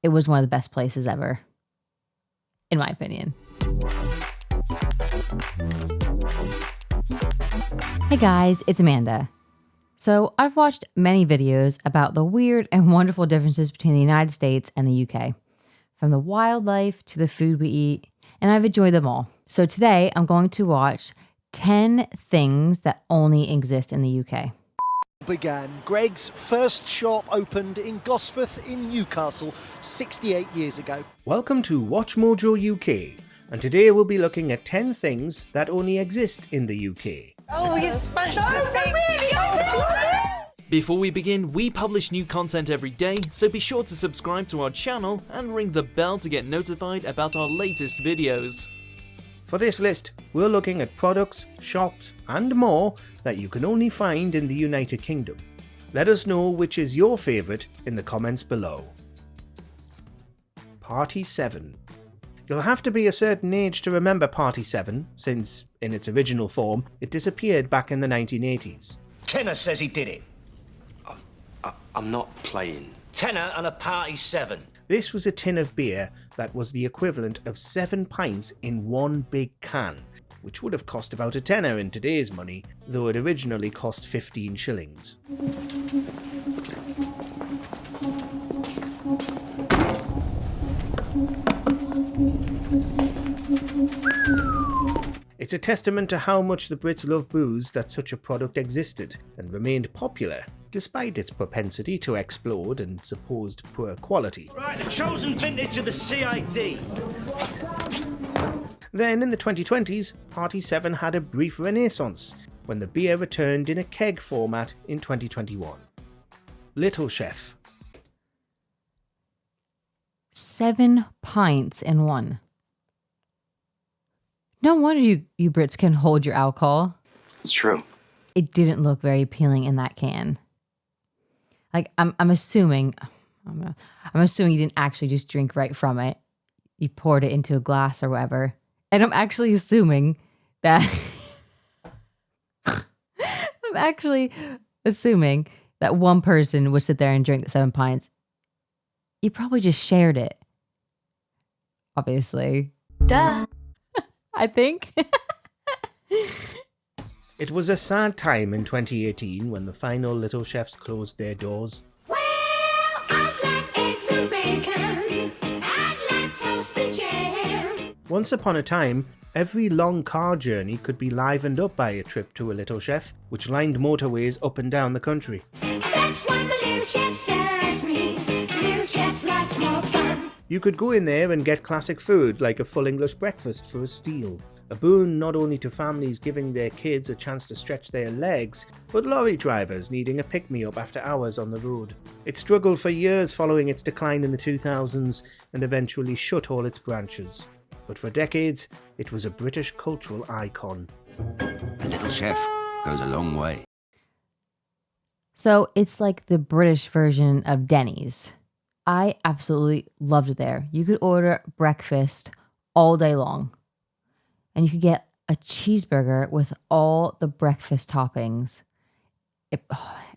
It was one of the best places ever, in my opinion. Hey guys, it's Amanda. So I've watched many videos about the weird and wonderful differences between the United States and the UK, from the wildlife to the food we eat, and I've enjoyed them all. So today I'm going to watch 10 things that only exist in the UK. Began. Greg's first shop opened in Gosforth in Newcastle 68 years ago. Welcome to Watch Mojo UK, and today we'll be looking at 10 things that only exist in the UK. Oh, you smashed the thing! Really? Before we begin, we publish new content every day, so be sure to subscribe to our channel and ring the bell to get notified about our latest videos. For this list, we're looking at products, shops, and more that you can only find in the United Kingdom. Let us know which is your favourite in the comments below. Party 7. You'll have to be a certain age to remember Party 7, since, in its original form, it disappeared back in the 1980s. Tenor says he did it. I'm not playing. Tenor and a Party 7. This was a tin of beer that was the equivalent of 7 pints in one big can, which would have cost about a tenner in today's money, though it originally cost 15 shillings. It's a testament to how much the Brits love booze that such a product existed and remained popular, despite its propensity to explode and supposed poor quality. Right, the chosen vintage of the CID. Then, in the 2020s, Party 7 had a brief renaissance when the beer returned in a keg format in 2021. Little Chef. 7 pints in one. No wonder you Brits can hold your alcohol. It's true. It didn't look very appealing in that can. Like, I'm assuming you didn't actually just drink right from it. You poured it into a glass or whatever. And I'm actually assuming that one person would sit there and drink 7 pints. You probably just shared it. Obviously. Duh. I think. It was a sad time in 2018 when the final Little Chefs closed their doors. Well, I'd like eggs and bacon. I'd like toasted jam. Once upon a time, every long car journey could be livened up by a trip to a Little Chef, which lined motorways up and down the country. That's what the Little Chef serves me. Little Chef's lots more fun. You could go in there and get classic food like a full English breakfast for a steal. A boon not only to families giving their kids a chance to stretch their legs, but lorry drivers needing a pick-me-up after hours on the road. It struggled for years following its decline in the 2000s and eventually shut all its branches. But for decades, it was a British cultural icon. A Little Chef goes a long way. So it's like the British version of Denny's. I absolutely loved it there. You could order breakfast all day long. And you could get a cheeseburger with all the breakfast toppings. It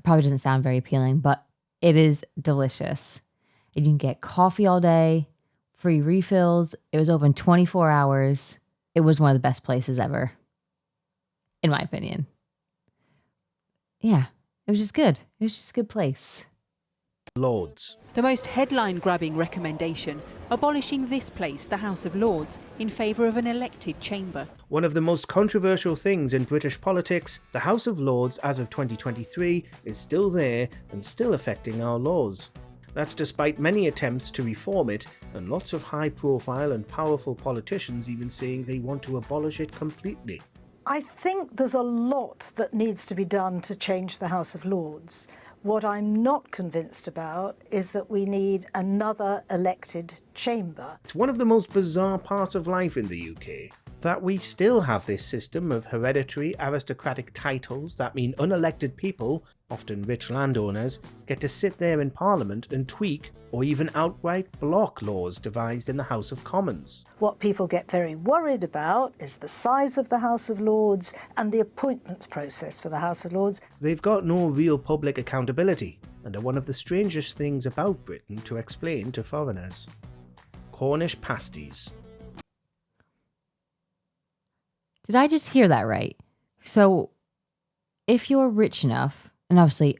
probably doesn't sound very appealing, but it is delicious. And you can get coffee all day, free refills. It was open 24 hours. It was one of the best places ever, in my opinion. Yeah, it was just good. It was just a good place. Lords. The most headline-grabbing recommendation, abolishing this place, the House of Lords, in favour of an elected chamber. One of the most controversial things in British politics, the House of Lords as of 2023 is still there and still affecting our laws. That's despite many attempts to reform it and lots of high-profile and powerful politicians even saying they want to abolish it completely. I think there's a lot that needs to be done to change the House of Lords. What I'm not convinced about is that we need another elected chamber. It's one of the most bizarre parts of life in the UK, that we still have this system of hereditary aristocratic titles that mean unelected people, often rich landowners, get to sit there in Parliament and tweak or even outright block laws devised in the House of Commons. What people get very worried about is the size of the House of Lords and the appointments process for the House of Lords. They've got no real public accountability. and are one of the strangest things about Britain to explain to foreigners. Cornish pasties. Did I just hear that right? So, if you're rich enough, and obviously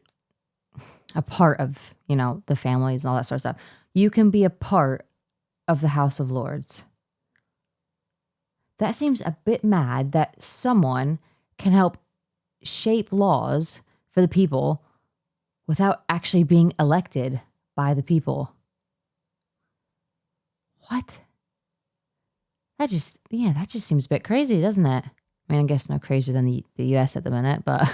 a part of, the families and all that sort of stuff, you can be a part of the House of Lords. That seems a bit mad that someone can help shape laws for the people without actually being elected by the people. What? That just seems a bit crazy, doesn't it? I mean, I guess no crazier than the US at the minute, but...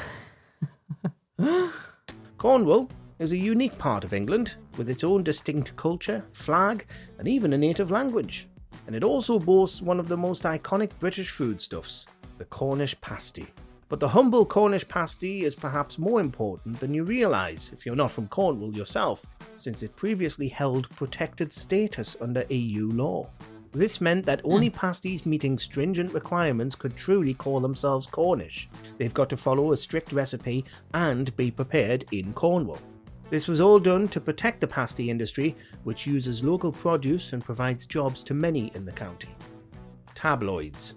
Cornwall is a unique part of England with its own distinct culture, flag, and even a native language. And it also boasts one of the most iconic British foodstuffs, the Cornish pasty. But the humble Cornish pasty is perhaps more important than you realise if you're not from Cornwall yourself, since it previously held protected status under EU law. This meant that only pasties meeting stringent requirements could truly call themselves Cornish. They've got to follow a strict recipe and be prepared in Cornwall. This was all done to protect the pasty industry, which uses local produce and provides jobs to many in the county. Tabloids.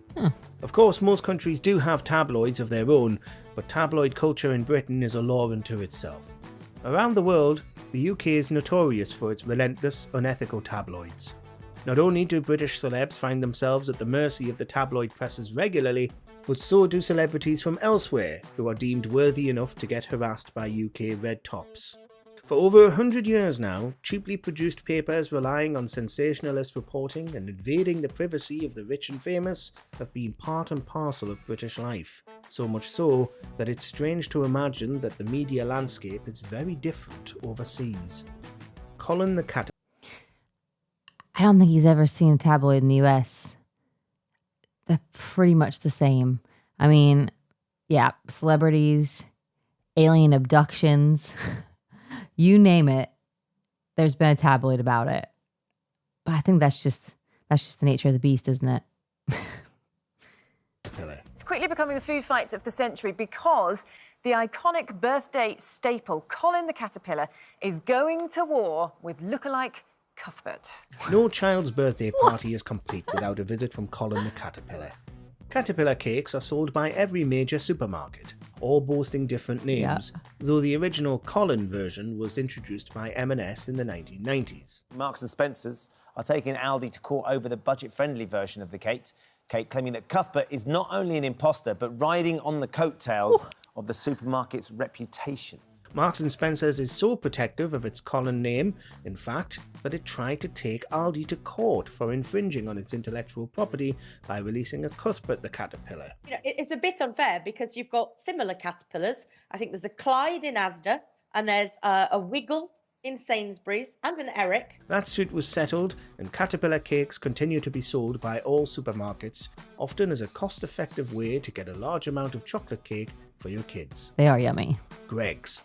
Of course, most countries do have tabloids of their own, but tabloid culture in Britain is a law unto itself. Around the world, the UK is notorious for its relentless, unethical tabloids. Not only do British celebs find themselves at the mercy of the tabloid presses regularly, but so do celebrities from elsewhere who are deemed worthy enough to get harassed by UK red tops. For over 100 years now, cheaply produced papers relying on sensationalist reporting and invading the privacy of the rich and famous have been part and parcel of British life, so much so that it's strange to imagine that the media landscape is very different overseas. Colin the Cat. I don't think he's ever seen a tabloid in the US. They're pretty much the same. I mean, yeah, celebrities, alien abductions, you name it, there's been a tabloid about it. But I think that's just the nature of the beast, isn't it? It's quickly becoming the food fight of the century because the iconic birthday staple, Colin the Caterpillar, is going to war with lookalike Cuthbert. No child's birthday party is complete without a visit from Colin the Caterpillar. Caterpillar cakes are sold by every major supermarket, all boasting different names, though the original Colin version was introduced by M&S in the 1990s. Marks and Spencer's are taking Aldi to court over the budget-friendly version of the cake, claiming that Cuthbert is not only an imposter, but riding on the coattails of the supermarket's reputation. Marks and Spencer's is so protective of its Colin name, in fact, that it tried to take Aldi to court for infringing on its intellectual property by releasing a Cuthbert the Caterpillar. It's a bit unfair because you've got similar caterpillars. I think there's a Clyde in Asda, and there's a Wiggle in Sainsbury's, and an Eric. That suit was settled, and Caterpillar cakes continue to be sold by all supermarkets, often as a cost-effective way to get a large amount of chocolate cake for your kids. They are yummy. Greggs.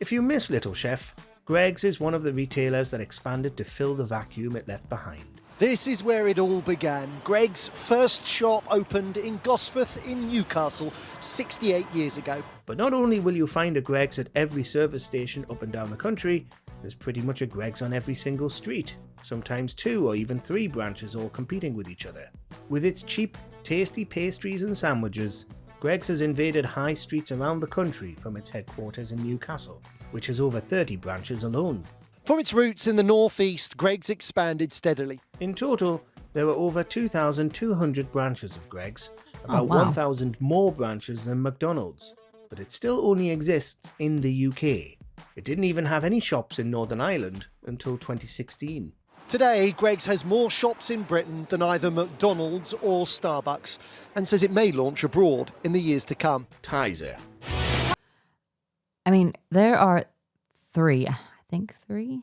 If you miss Little Chef, Greggs is one of the retailers that expanded to fill the vacuum it left behind. This is where it all began. Greggs' first shop opened in Gosforth in Newcastle 68 years ago. But not only will you find a Greggs at every service station up and down the country, there's pretty much a Greggs on every single street, sometimes 2 or even 3 branches all competing with each other. With its cheap, tasty pastries and sandwiches, Greggs has invaded high streets around the country from its headquarters in Newcastle, which has over 30 branches alone. From its roots in the northeast, Greggs expanded steadily. In total, there are over 2,200 branches of Greggs, about 1,000 more branches than McDonald's, but it still only exists in the UK. It didn't even have any shops in Northern Ireland until 2016. Today, Greggs has more shops in Britain than either McDonald's or Starbucks, and says it may launch abroad in the years to come. Tizer. I mean, there are 3, I think 3?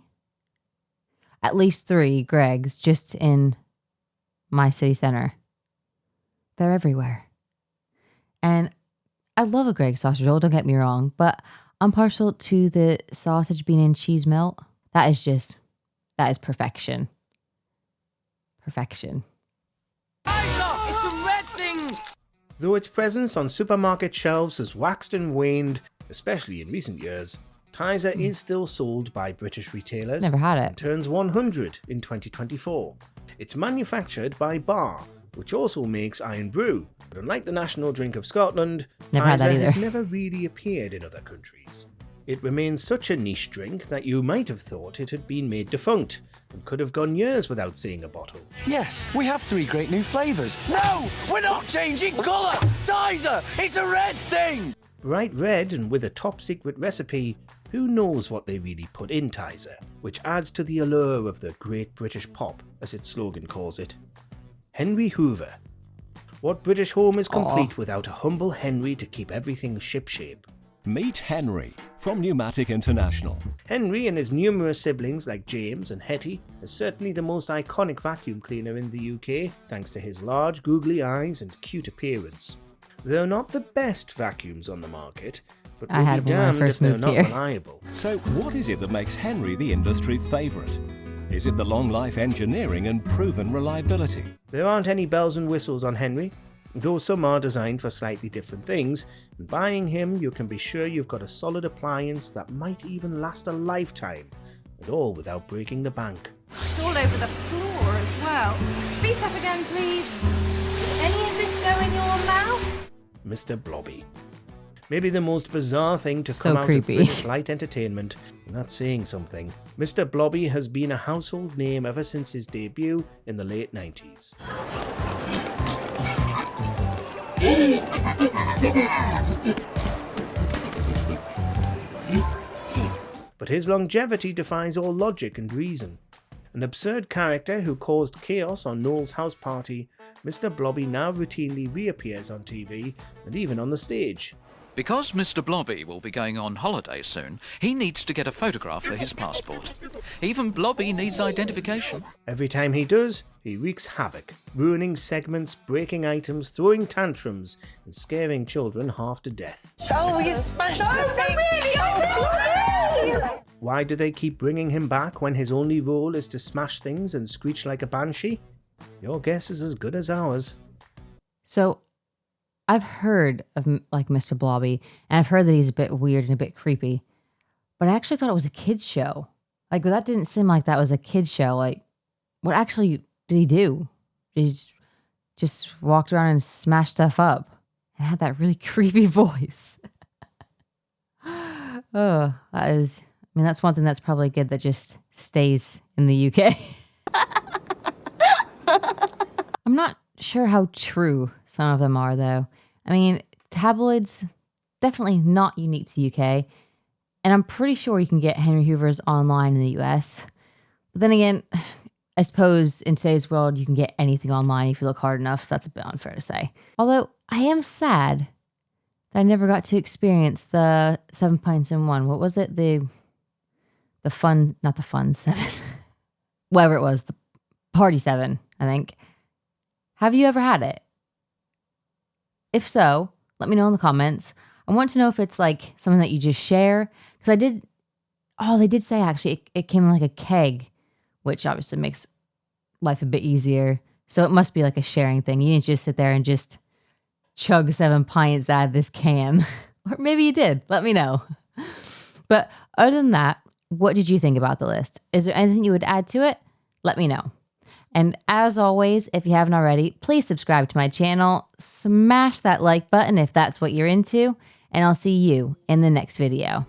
At least 3 Greggs just in my city centre. They're everywhere. And I love a Greggs sausage roll, don't get me wrong, but I'm partial to the sausage, bean and cheese melt. That is perfection. Perfection. It's a red thing! Though its presence on supermarket shelves has waxed and waned, especially in recent years, Tizer is still sold by British retailers. Never had it. And turns 100 in 2024. It's manufactured by Bar, which also makes Iron Brew. But unlike the national drink of Scotland, Never had that Tizer either. has never really appeared in other countries. It remains such a niche drink that you might have thought it had been made defunct and could have gone years without seeing a bottle. Yes, we have 3 great new flavours. No, we're not changing colour. Tizer, it's a red thing. Bright red and with a top secret recipe, who knows what they really put in Tizer, which adds to the allure of the Great British Pop, as its slogan calls it. Henry Hoover. What British home is complete without a humble Henry to keep everything shipshape? Meet Henry from Pneumatic International. Henry and his numerous siblings like James and Hetty is certainly the most iconic vacuum cleaner in the UK, thanks to his large googly eyes and cute appearance. They're not the best vacuums on the market, but I had one when I first they're moved not here. reliable. So what is it that makes Henry the industry favourite? Is it the long life engineering and proven reliability? There aren't any bells and whistles on Henry, though some are designed for slightly different things, and buying him you can be sure you've got a solid appliance that might even last a lifetime, and all without breaking the bank. It's all over the floor as well. Feet up again, please. Did any of this go in your mouth? Mr. Blobby. Maybe the most bizarre thing to So come out creepy. of British light entertainment, and that's saying something. Mr. Blobby has been a household name ever since his debut in the late 90s. But his longevity defies all logic and reason. An absurd character who caused chaos on Noel's house party, Mr. Blobby now routinely reappears on TV and even on the stage. Because Mr. Blobby will be going on holiday soon, he needs to get a photograph for his passport. Even Blobby needs identification. Every time he does, he wreaks havoc, ruining segments, breaking items, throwing tantrums, and scaring children half to death. Oh, you smashed the thing. Really? Why do they keep bringing him back when his only role is to smash things and screech like a banshee? Your guess is as good as ours. So I've heard of like Mr. Blobby, and I've heard that he's a bit weird and a bit creepy, but I actually thought it was a kid's show. Like, that didn't seem like that was a kid's show. Like, what actually did he do? He just walked around and smashed stuff up and had that really creepy voice. Oh, that's one thing that's probably good that just stays in the UK. I'm not sure how true some of them are, though. I mean, tabloids, definitely not unique to the UK. And I'm pretty sure you can get Henry Hoover's online in the US. But then again, I suppose in today's world, you can get anything online if you look hard enough. So that's a bit unfair to say. Although I am sad that I never got to experience the 7 pints in one. What was it? The fun, not the fun 7. Whatever it was, the party 7, I think. Have you ever had it? If so, let me know in the comments. I want to know if it's like something that you just share. Because they did say actually it came in like a keg, which obviously makes life a bit easier. So it must be like a sharing thing. You didn't just sit there and just chug 7 pints out of this can. Or maybe you did. Let me know. But other than that, what did you think about the list? Is there anything you would add to it? Let me know. And as always, if you haven't already, please subscribe to my channel. Smash that like button if that's what you're into. And I'll see you in the next video.